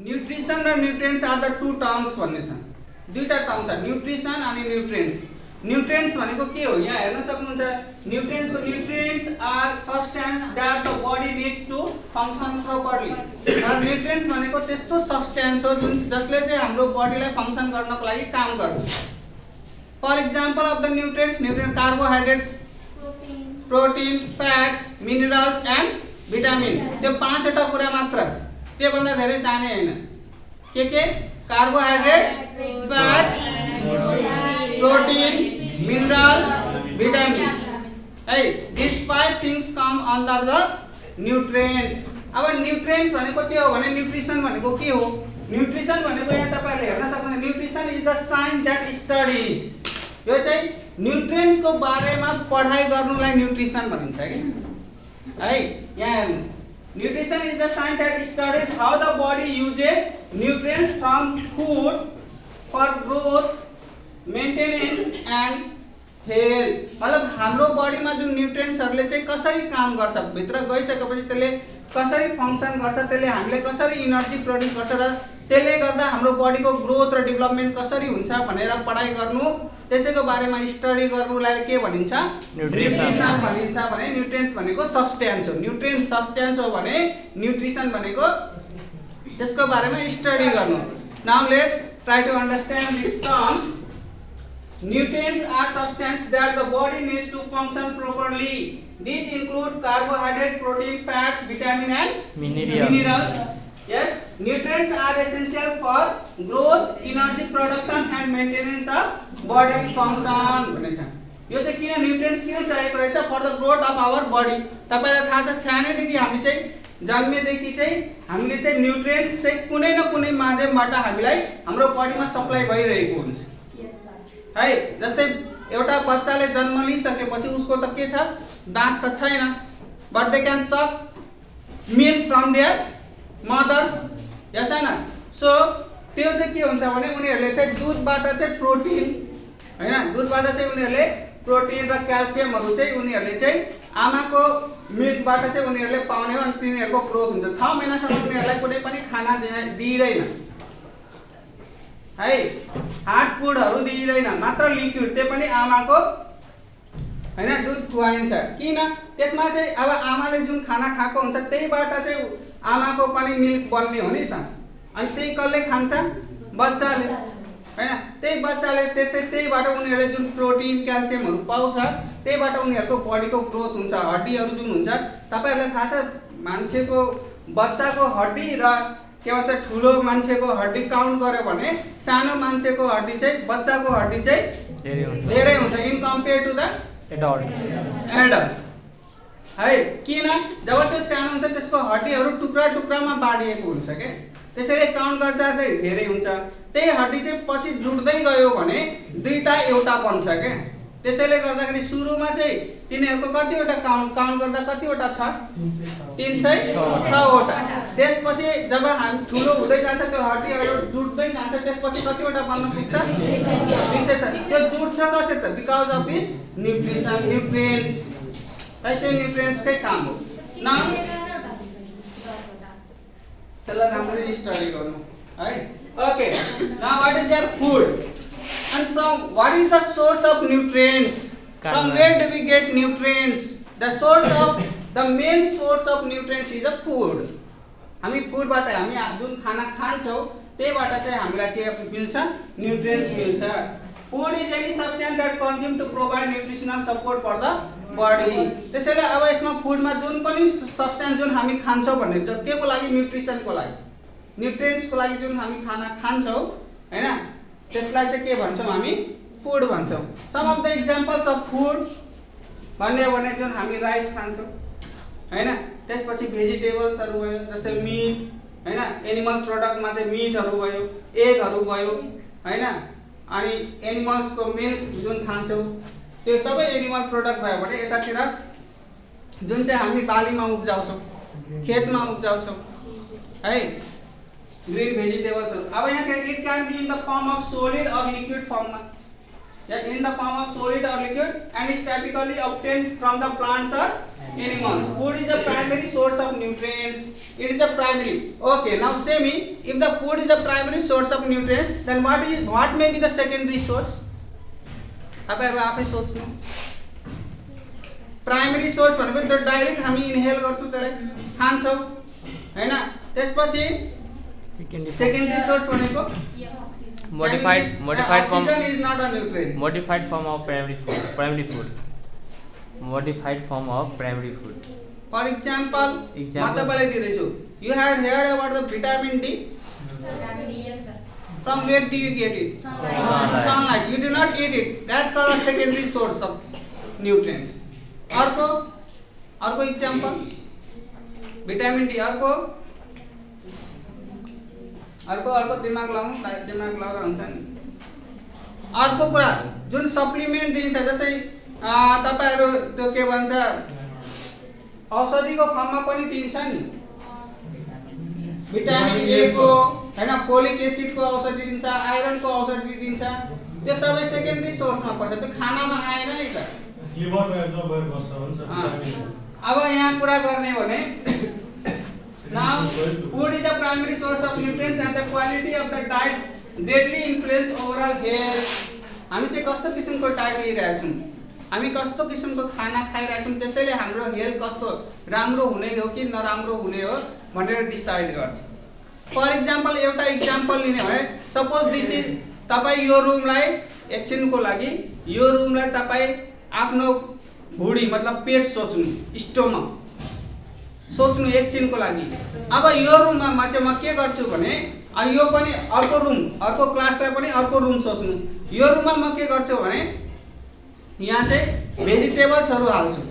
Nutrition र nutrients are the two terms भन्ने छ। दुईटा टर्म छ, न्यूट्रिसन अनि न्यूट्रिएंट्स। न्यूट्रिएंट्स भनेको के हो यहाँ हेर्न सक्नुहुन्छ, न्यूट्रिएंट्स को nutrients are substance that the body needs to function properly. र न्यूट्रिएंट्स भनेको त्यस्तो सब्स्टेंस हो जुन जसले चाहिँ हाम्रो बडीलाई फंक्शन गर्नको लागि काम गर्छ। For example of the nutrients, nutrient carbohydrates, protein, fat, minerals and vitamin. त्यो पाँचवटा कुरा मात्र, त्यो भन्दा धेरै जाने हैन। के carbohydrate, fat, protein, mineral, vitamin. है this 5 things come under the nutrients. अब न्यूट्रिएंट्स भनेको के हो भने न्यूट्रिसन भनेको के हो? न्यूट्रिसन भनेको यहाँ तपाईहरुले हेर्न सक्नुहुन्छ, nutrition is the science that studies. यो चाहिँ न्यूट्रिएंट्स को बारेमा पढाइ गर्नुलाई न्यूट्रिसन भनिन्छ के। है यहाँ हेर्नु, nutrition is the science that studies how the body uses nutrients from food for growth, maintenance and health. मतलब हाम्रो बडीमा जुन न्यूट्रिएंट्सहरुले चाहिँ कसरी काम गर्छ, भित्र गइसकेपछि त्यसले कसरी फंक्शन गर्छ, त्यसले हामीले कसरी एनर्जी प्रोड्युस गर्छ र त्यसले गर्दा हाम्रो बडीको ग्रोथ र डेभलपमेन्ट कसरी हुन्छ भनेर पढाइ गर्नु, त्यसैको बारेमा स्टडी गर्नुलाई के भनिन्छ? न्यूट्रिसन भनिन्छ। भने न्यूट्रिएंट्स भनेको सब्स्टेंस हो, न्यूट्रिएंट्स सब्स्टेंस हो भने न्यूट्रिसन भनेको त्यसको बारेमा स्टडी गर्नु। Now let's try to understand this term. Nutrients are substances that the body needs to function properly. These include carbohydrate, protein, fats, vitamin and minerals. Yes, nutrients are essential for growth, energy production and maintenance of body function. यो चाहिँ किन nutrients किन चाहिएको रहेछ? For the growth of our body. तपाईलाई थाहा छ सानैदेखि हामी चाहिँ जन्मेदेखि चाहिँ हामीले चाहिँ न्यूट्रिएंट्स चाहिँ कुनै न कुनै माध्यमबाट हामीलाई हाम्रो बडीमा सप्लाई भइरहेको हुन्छ। है जस्तै एउटा बच्चाले जन्म लिइसकेपछि उसको त के छ? दाँत त छैन, बट दे क्यान सक मिल्क फ्रम देयर मदर्स। यस हैन? सो त्यो चाहिँ के हुन्छ भने उनीहरुले चाहिँ दूधबाट चाहिँ प्रोटिन, हैन, दूधबाट चाहिँ उनीहरुले प्रोटिन र क्याल्सियमहरु चाहिँ उनीहरुले चाहिँ आमाको मिल्कबाट चाहिँ उनीहरुले पाउने हो अनि तिनीहरुको ग्रोथ हुन्छ। 6 महिनासम्म उनीहरुलाई कुनै पनि खाना दिइदैन है, हार्ड फूडहरु दिइदैन, मात्र लिक्विड, त्यो पनि आमाको हैन दूध खुवाइन्छ। किन? त्यसमा चाहिँ अब आमाले जुन खाना खाएको हुन्छ त्यहीबाट चाहिँ आमाको पनि मिल्क बन्ने हो नि त। अनि त्यही कसले खान्छ? बच्चाले, हैन? त्यही बच्चाले त्यहीबाट उनीहरुले जुन प्रोटिन, क्याल्सियमहरु पाउँछ, त्यहीबाट उनीहरुको बडीको ग्रोथ हुन्छ। हड्डीहरु जुन हुन्छ, तपाईहरुलाई थाहा छ मान्छेको बच्चाको हड्डी र के भन्छ ठुलो मान्छेको हड्डी काउन्ट गर्यो भने सानो मान्छेको हड्डी चाहिँ बच्चाको हड्डी चाहिँ धेरै हुन्छ in compare to the adult. है किन? जब त्यो सानो हुन्छ त्यसको हड्डीहरु टुक्रा टुक्रामा बाँडिएको हुन्छ के, त्यसैले काउन्ट गर्दा चाहिँ धेरै हुन्छ। त्यही हड्डी चाहिँ पछि जुट्दै गयो भने दुईटा एउटा बन्छ के। त्यसैले गर्दाखेरि सुरुमा चाहिँ तिनीहरुको कतिवटा काउन्ट गर्दा कतिवटा छ? 306 वटा। त्यसपछि जब हामी ठुलो हुँदै जान्छ त्यो हड्डीहरु जुट्दै जान्छ, त्यसपछि कतिवटा बन्न पुग्छ? 306। त्यो जुट्छ कसरी त? Because of this nutrition, nutrients. है त्यो न्यूट्रिएंट्स कै काम हो। न त्यसलाई राम्ररी स्टडी गर्नु है। Okay, now what is their food and from what is the source of nutrients? From where do we get nutrients? The main source of nutrients is a food. हामी फूडबाट हामी जुन खाना खान्छौं त्यहीबाट चाहिँ हामीलाई के मिल्छ? न्यूट्रिएंट्स मिल्छ। Food is any substance that consume to provide nutritional support for the body. त्यसैले अब यसमा फूडमा जुन पनि सब्स्टेंस जुन हामी खान्छौं भने के को लागि? न्यूट्रिसनको लागि, न्यूट्रिएंट्स को लागि जुन हामी खाना खान्छौं हैन, त्यसलाई चाहिँ के भन्छौं? हामी फूड भन्छौं। Some of the examples of food भन्ने भने जुन हामी राइस खान्छौं हैन, त्यसपछि भेजिटेबल्सहरु भयो जस्तै मीट हैन, एनिमल प्रोडक्टमा चाहिँ मीटहरु भयो, एगहरु भयो हैन, अनि एनिमल्सको मिल्क जुन खान्छौं त्यो सबै एनिमल प्रोडक्ट भयो भने यतातिर जुन चाहिँ हामी बालीमा उब्जाउँछौं, खेतमा उब्जाउँछौं है ग्रीन भेजिटेबल्स। अब यहाँ के it can be in the form of solid or liquid form में, या in the form of solid or liquid and is typically obtained from the plants or animals. Food is the primary source of nutrients. It is the primary. Okay, now say me, if the food is the primary source of nutrients, then what may be the secondary source? तपाईहरु आफै सोच्नु. Primary source भनेको त्यो direct हामी inhale गर्छौं त्यसलाई खान्छौं हैन. त्यसपछि सेकेन्डरी सोर्स भनेको modified form. Oxygen is not a nutrient. Modified form of primary food. Modified form of primary food. For example, matapalai didaichu. You had heard about the vitamin D? Yes, sir. From where do you get it? Sunlight. You do not eat it. That's called a secondary source of nutrients. अर्को example, vitamin D. अर्को दिमाग लगाएर हुन्छ नि. अर्को कुरा जुन supplement दिन्छ, जस्तै तपाईहरु त्यो के भन्छ औषधिको फर्ममा पनि दिन्छ नि. भिटामिन ए को हैन, फोलिक एसिड को औषधि दिन्छ, आइरन को औषधि दिन्छ. त्यो सबै सेकेन्डरी सोर्समा पर्छ, त्यो खानामा आएन नि त. लिभरमा एब्जर्ब गरेर बस्छ हुन्छ. अब यहाँ कुरा गर्ने भने now food is the primary source of nutrients and the quality of the diet greatly influence overall health. हामी चाहिँ कस्तो किसिमको डाइट लिइरहेका छौं, हामी कस्तो किसिमको खाना खाइरहेका छौं, त्यसैले हाम्रो हेल्थ कस्तो राम्रो हुने हो कि नराम्रो हुने हो भनेर डिसाइड गर्छ. फर एक्जाम्पल एउटा एक्जाम्पल लिने भए सपोज दिस इज तपाई यो रुमलाई एकछिनको लागि यो रुमलाई तपाई आफ्नो भुडी मतलब पेट सोच्नु, स्टोमक सोच्नु एकछिनको लागि. अब यो रुममा म के गर्छु भने यो पनि अर्को रुम, अर्को क्लासलाई पनि अर्को रुम सोच्नु. यो रुममा म के गर्छु भने यहाँ चाहिँ भेजिटेबल्सहरु हाल्छु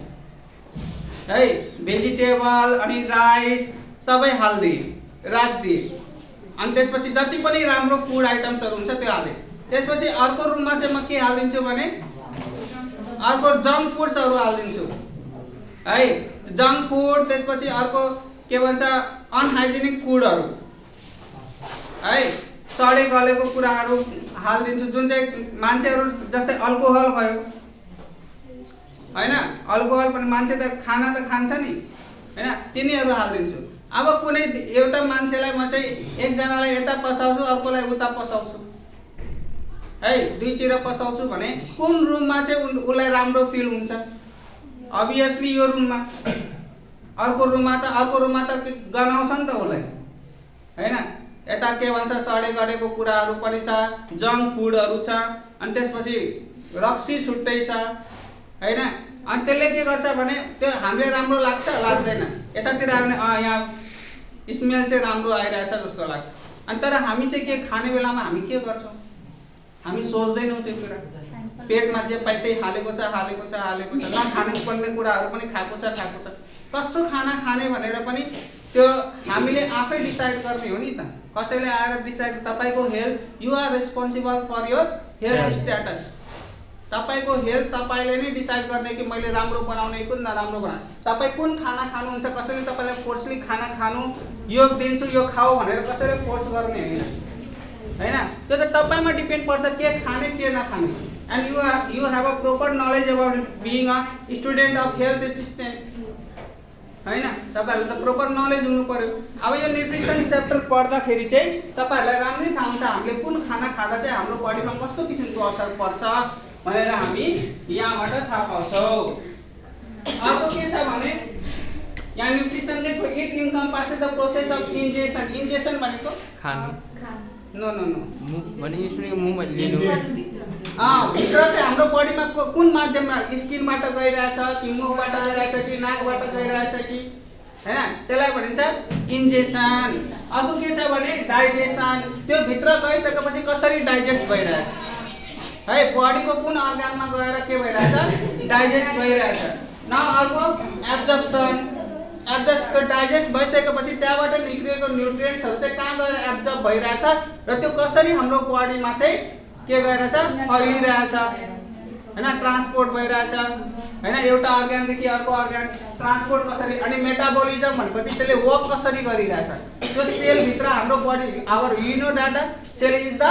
है, भेजिटेबल अनि राइस सबै हाल्दिए राख्दिए. अनि त्यसपछि जति पनि राम्रो फुड आइटम्सहरु हुन्छ त्यो हाले. त्यसपछि अर्को रुममा चाहिँ म के हाल्दिन्छु भने अर्को जंक फुड्सहरु हाल्दिन्छु है, जंक फुड. त्यसपछि अर्को के भन्छ अनहाइजेनिक फुडहरु है, सडे गलेको कुराहरु हाल्दिन्छु, जुन चाहिँ मान्छेहरु जस्तै अल्कोहल भयो हैन, अल्कोहल पनि मान्छे त खाना त खान्छ नि हैन, तिनीहरु हाल्दिन्छु. अब कुनै एउटा मान्छेलाई म चाहिँ एकजनालाई यता पसाउँछु, अर्कोलाई उता पसाउँछु है, दुईतिर पसाउँछु भने कुन रुममा चाहिँ उलाई राम्रो फिल हुन्छ? अभियसली यो रुममा. अर्को रुममा त गनाउँछ नि त उलाई हैन. यता के भन्छ सडे गरेको कुराहरु पनि छ, जंक फुडहरु छ, अनि त्यसपछि रक्सी छुट्टै छ हैन. अनि त्यसले के गर्छ भने त्यो हामीले राम्रो लाग्छ लाग्दैन, यतातिर आउने यहाँ स्मेल चाहिँ राम्रो आइरहेछ जस्तो लाग्छ. अनि तर हामी चाहिँ के खाने बेलामा हामी के गर्छौं, हामी सोच्दैनौं त्यो कुरा. पेटमा जे पाइ त्यही हालेको छ, नखाने पर्ने कुराहरु पनि खाएको छ. कस्तो खाना खाने भनेर पनि त्यो हामीले आफै डिसाइड गर्ने हो नि त. कसैले आएर डिसाइड, तपाईको health, you are responsible for your health status. तपाईको हेल्थ तपाईले नै डिसाइड गर्ने कि मैले राम्रो बनाउने कि नराम्रो बनाउने. तपाई कुन खाना खानुहुन्छ, कसैले तपाईलाई फोर्सली खाना खानु यो दिन्छु यो खाऊ भनेर कसैले फोर्स गर्ने हैन. त्यो त तपाईमा डिपेन्ड पर्छ के खाने के नखाने. and you have a proper knowledge about being a student of health assistant हैन. तपाईहरुले त प्रोपर नलेज हुनु पर्यो. अब यो न्युट्रिसन च्याप्टर पढ्दाखेरि चाहिँ तपाईहरुलाई राम्रै थाहा हुन्छ हामीले कुन खाना खाँदा चाहिँ हाम्रो बडीमा कस्तो किसिमको असर पर्छ भनेर हामी यहाँबाट थाहा पाउँछौं. अर्को के छ भने यहाँ न्युट्रिसनले it encompasses the process of ingestion. Ingestion भनेको खानु. नो भने यसले मुखमा लिनु. भित्र चाहिँ हाम्रो बडीमा कुन माध्यममा स्किनबाट गइरहेछ कि मुखबाट गइरहेछ कि नाकबाट गइरहेछ कि हैन, त्यसलाई भनिन्छ इन्जेक्सन. अर्को के छ भने डाइजेसन. त्यो भित्र गइसकेपछि कसरी डाइजेस्ट भइरहेछ है, बडीको कुन अर्गानमा गएर के भइरहेछ डाइजेस्ट भइरहेछ. न अर्को एब्जर्प्सन. एब्जर्ब डाइजेस्ट भइसकेपछि त्यहाँबाट निक्लिएको न्युट्रिएन्ट्सहरु चाहिँ कहाँ गएर एब्जर्ब भइरहेछ र त्यो कसरी हाम्रो बडीमा चाहिँ के गरिरहेछ फैलिरहेछ हैन, ट्रान्सपोर्ट भइरहेछ हैन. एउटा अर्गानदेखि अर्को अर्गान ट्रान्सपोर्ट कसरी, अनि मेटाबोलिजम भनेपछि त्यसले वर्क कसरी गरिरहेछ. त्यो सेल भित्र हाम्रो body our you know that the cell is the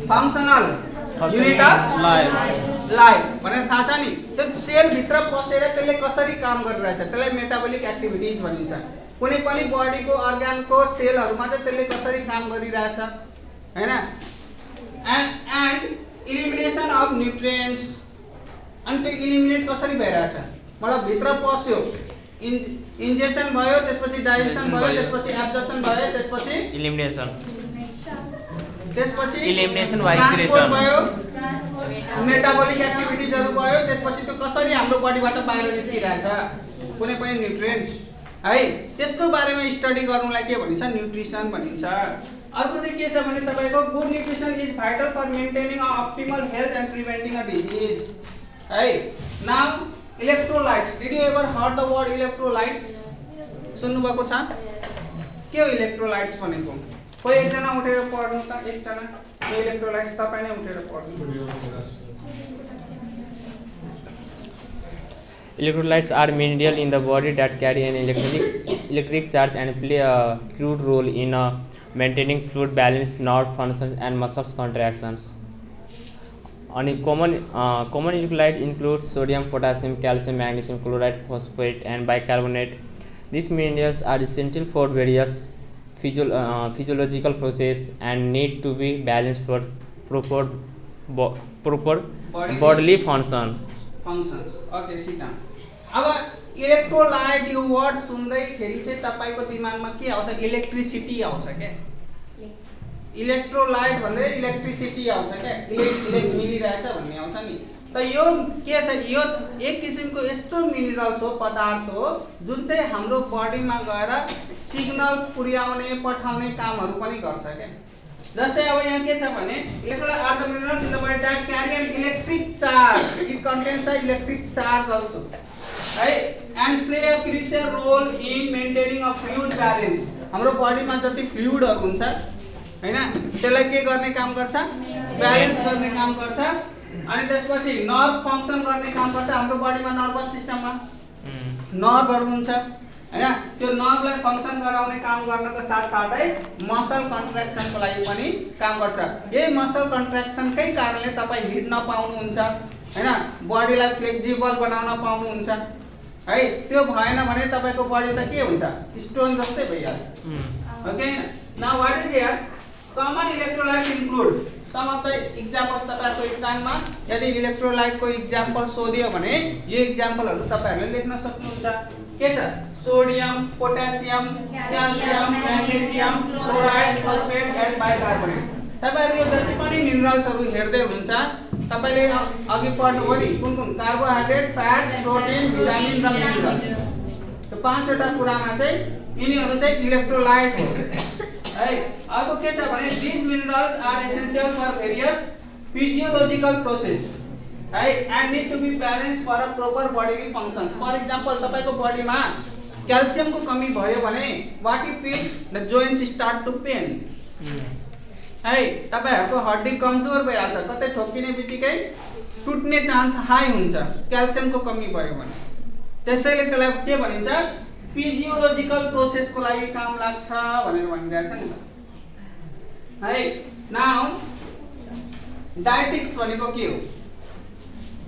functional unit of life. Light भनेर थाहा छ नि। त्यो सेल भित्र पसेर त्यसले कसरी काम गरिरहेछ त्यसलाई मेटाबोलिक एक्टिभिटिज भनिन्छ। कुनै पनि बडीको अर्गानको सेलहरुमा चाहिँ त्यसले कसरी काम गरिरहेछ हैन। एन्ड इलिमिनेसन अफ न्युट्रिएन्ट्स, अनि त्यो इलिमिनेट कसरी भइरहेछ मतलब भित्र पस्यो, इन्जेक्सन भयो, त्यसपछि डाइजेसन भयो, त्यसपछि एब्जर्प्सन भयो, त्यसपछि इलिमिनेसन, त्यसपछि इलिमिनेसन ट्रान्सपोर्ट वाइब्रेसन भयो, मेटाबोलिक एक्टिभिटिजहरु भयो, त्यसपछि त्यो कसरी हाम्रो बडीबाट बाहिर निस्किरहेछ कुनै पनि न्युट्रिएन्ट्स है, त्यसको बारेमा स्टडी गर्नुलाई के भनिन्छ न्युट्रिसन भनिन्छ। अर्को चाहिँ के छ भने तपाईको good nutrition is vital for maintaining a optimal health and preventing a disease है। Now electrolytes, did you ever heard the word electrolytes? सुन्नु भएको छ के हो इलेक्ट्रोलाइट्स भनेको? कोही एकजना उठेर पढ्नु त, एकजना यो इलेक्ट्रोलाइट्स तपाई नै उठेर पढ्नु। Electrolytes are minerals in the body that carry an electric charge and play a crucial role in maintaining fluid balance, nerve functions, and muscle contractions. Common electrolytes include sodium, potassium, calcium, magnesium, chloride, phosphate, and bicarbonate. These minerals are essential for various physiological processes and need to be balanced for proper bodily function. Functions okay सिटा। अब electrolyte यो word सुन्दैखेरि चाहिँ तपाईको दिमागमा के आउँछ? Electricity आउँछ के? इलेक्ट्रोलाइट भन्दै इलेक्ट्रिसिटी आउँछ के? इलेक्ट्रिक मिलिरहेछ भन्ने आउँछ नि। त यो के छ? यो एक किसिमको यस्तो मिनरल्स हो, पदार्थ हो जुन चाहिँ हाम्रो बडीमा गएर सिग्नल पुर्याउने पठाउने कामहरु पनि गर्छ के। जस्तै अब यहाँ के छ भने electrolyte are the minerals in the body that carry an electric charge, it contains the electric charge also है, and play a crucial role in maintaining a fluid balance. हाम्रो बडीमा जति फ्लुइडहरु हुन्छ हैन त्यसलाई के गर्ने काम गर्छ? ब्यालेन्स गर्ने काम गर्छ। अनि त्यसपछि नर्भ फंक्सन गर्ने काम गर्छ। हाम्रो बडीमा नर्भस सिस्टममा नर्भहरु हुन्छ हैन, त्यो नर्भलाई फंक्सन गराउने काम गर्नको साथसाथै मसल कन्ट्र्याक्सनको लागि पनि काम गर्छ। यही मसल कन्ट्र्याक्सनकै कारणले तपाई हिड्न पाउनुहुन्छ हैन, बडीलाई फ्लेक्सिबल बनाउन पाउनुहुन्छ है। त्यो भएन भने तपाईको बडी त के हुन्छ? स्टोन जस्तै भइहाल्छ। Okay, now what is here common electrolyte include some of the examples. तपाईहरुको एक्जाममा यदि इलेक्ट्रोलाइटको एक्जाम्पल सोधियो भने यो एक्जाम्पलहरु तपाईहरुले लेख्न सक्नुहुन्छ। के छ? Sodium, potassium, calcium, magnesium, chloride, phosphate and bicarbonate. तपाईहरु यो जति पनि मिनरल्सहरु हेर्दै हुनुहुन्छ तपाईले अघि पढ्नुभयो नि कुन कार्बोहाइड्रेट, फ्याट्स, प्रोटिन, भिटामिन्स र मिनरल्स। त्यो पाँचवटा कुरामा चाहिँ यिनीहरु चाहिँ इलेक्ट्रोलाइट हो है। अर्को के छ भने these minerals are essential for various physiological process है and need to be balanced for a proper bodily functions. For example तपाईको बडीमा क्याल्सियमको कमी भयो भने what you feel? The joints start to pain है। तपाईहरुको हड्डी कमजोर भइहाल्छ, कतै ठोकिने बित्तिकै टुट्ने चान्स हाई हुन्छ क्याल्सियमको कमी भयो भने। त्यसैले त्यसलाई के भनिन्छ? फिजियोलोजिकल प्रोसेसको लागि काम लाग्छ भनेर भनिरहेछ नि त है। नाउ डायटेटिक्स भनेको के हो?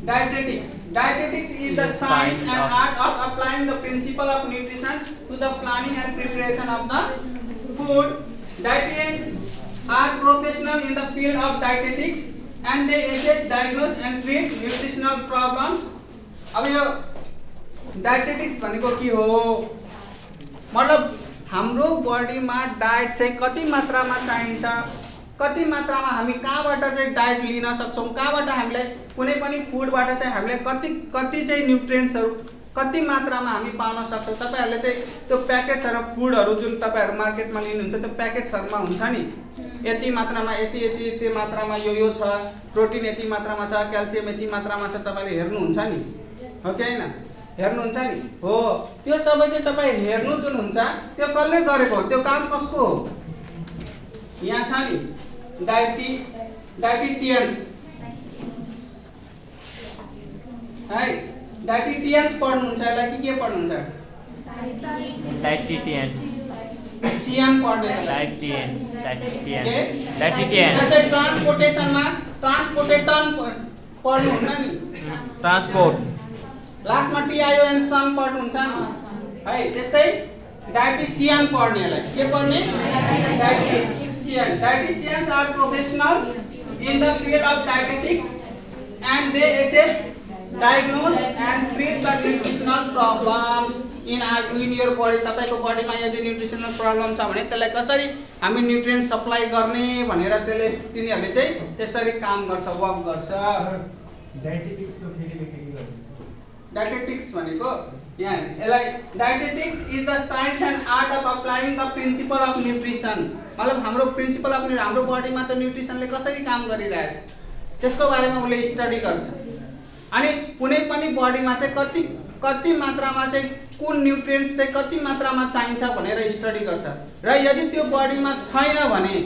Dietetics is the science and art of applying the principle of nutrition to the planning and preparation of the food. Dietitians are professionals in the field of dietetics and they assess, diagnose and treat nutritional problems. अब यो dietetics भनेको के हो? मतलब हाम्रो बडीमा diet चाहिँ कति मात्रामा चाहिन्छ, कति मात्रामा हामी कहाँबाट चाहिँ डाइट लिन सक्छौं, कहाँबाट हामीले कुनै पनि फुडबाट चाहिँ हामीले कति चाहिँ न्युट्रिएन्ट्सहरु कति मात्रामा हामी पाउन सक्छौं। तपाईहरुले चाहिँ त्यो प्याकेट्सहरु फुडहरु जुन तपाईहरु मार्केटमा लिनुहुन्छ त्यो प्याकेट्सहरुमा हुन्छ नि यति मात्रामा यति मात्रामा यो छ, प्रोटिन यति मात्रामा छ, क्याल्सियम यति मात्रामा छ, तपाईले हेर्नुहुन्छ नि हो कि हैन? हेर्नुहुन्छ नि हो। त्यो सबै चाहिँ तपाई हेर्नु जुन हुन्छ त्यो कसले गरेको? त्यो काम कसको हो? यहाँ छ नि डायटिटियन्स है। डायटिटियन्स पढ्नुहुन्छ यसलाई के पढ्नुहुन्छ? डायटिटियन्स सीएम पढ्ने डायटिटियन्स जस्तै ट्रान्सपोर्टेसनमा ट्रान्सपोर्टेटन पढ्नुहुन्न नि ट्रान्सपोर्ट लास्टमा TION सन पढ्नुहुन्छ नि है त्यस्तै डाइटिसियन पढ्नेलाई के पढ्ने dietitians are professionals in the field of dietetics and they assess, diagnose and treat the nutritional problems in your body. तपाईको बडीमा यदि न्युट्रिसनल प्रब्लम छ भने त्यसलाई कसरी हामी न्युट्रिएन्ट सप्लाई गर्ने भनेर त्यसले तिनीहरूले चाहिँ त्यसरी काम गर्छ, वर्क गर्छ। डायटेटिक्स को फेरि लेखेको गर्नु डायटेटिक्स भनेको यहाँ यसलाई dietetics is the science and art of applying the principal of nutrition. मतलब हाम्रो प्रिन्सिपल अफ हाम्रो बडीमा त न्युट्रिसनले कसरी काम गरिरहेछ त्यसको बारेमा उसले स्टडी गर्छ। अनि कुनै पनि बडीमा चाहिँ कति मात्रामा चाहिँ कुन न्युट्रिएन्ट्स चाहिँ कति मात्रामा चाहिन्छ भनेर स्टडी गर्छ र यदि त्यो बडीमा छैन भने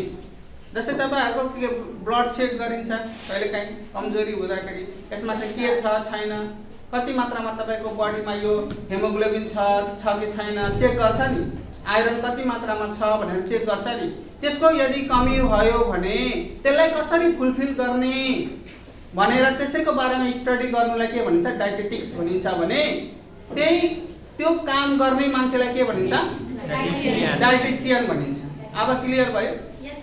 जस्तै तपाईहरुको ब्लड चेक गरिन्छ कहिलेकाहीँ कमजोरी हुँदाखेरि यसमा चाहिँ के छ छैन कति मात्रामा तपाईको बडीमा यो हेमोग्लोबिन छ कि छैन चेक गर्छ नि आइरन कति मात्रामा छ भनेर चेक गर्छ नि त्यसको यदि कमी भयो भने त्यसलाई कसरी फुलफिल गर्ने भनेर त्यसैको बारेमा स्टडी गर्नुलाई के भनिन्छ डायटेटिक्स भनिन्छ भने त्यो काम गर्ने मान्छेलाई के भनिन्छ डायटिशियन भनिन्छ। अब क्लियर भयो? Yes.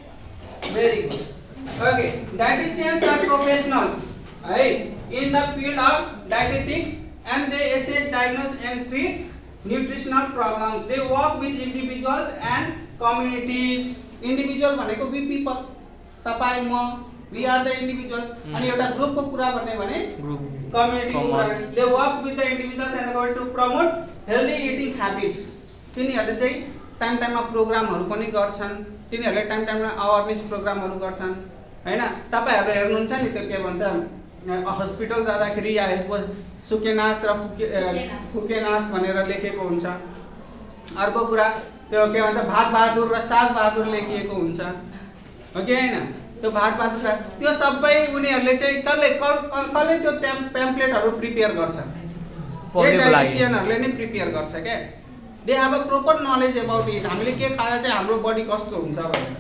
Very good. Okay, dietitians are professionals in the field of dietetics and they assess, diagnose and treat nutritional problems. They work with individuals and communities. Individual भनेको we people, तपाई म we are the individuals. अनि एउटा ग्रुपको कुरा गर्ने भने community को कुरा। They work with the individuals and going to promote healthy eating habits. तिनीहरूले चाहिँ टाइम टाइममा प्रोग्रामहरु पनि गर्छन्, तिनीहरूले टाइम टाइममा अवेयरनेस प्रोग्रामहरु गर्छन् हैन। तपाईहरु हेर्नुहुन्छ नि त्यो के भन्छ हस्पिटल जाँदाखेरि या सुकेनास र फुकेनास भनेर लेखेको हुन्छ। अर्को कुरा त्यो के भन्छ भाग बहादुर र साग बहादुर लेखिएको हुन्छ हो कि हैन। त्यो भाग बहादुर त्यो सबै उनीहरुले चाहिँ कसले त्यो टेम्प्लेटहरु प्रिपेयर गर्छ डायटिशियनहरुले नै प्रिपेयर गर्छ के। They have a proper knowledge about it. हामीले के खाएर चाहिँ हाम्रो बडी कस्तो हुन्छ भनेर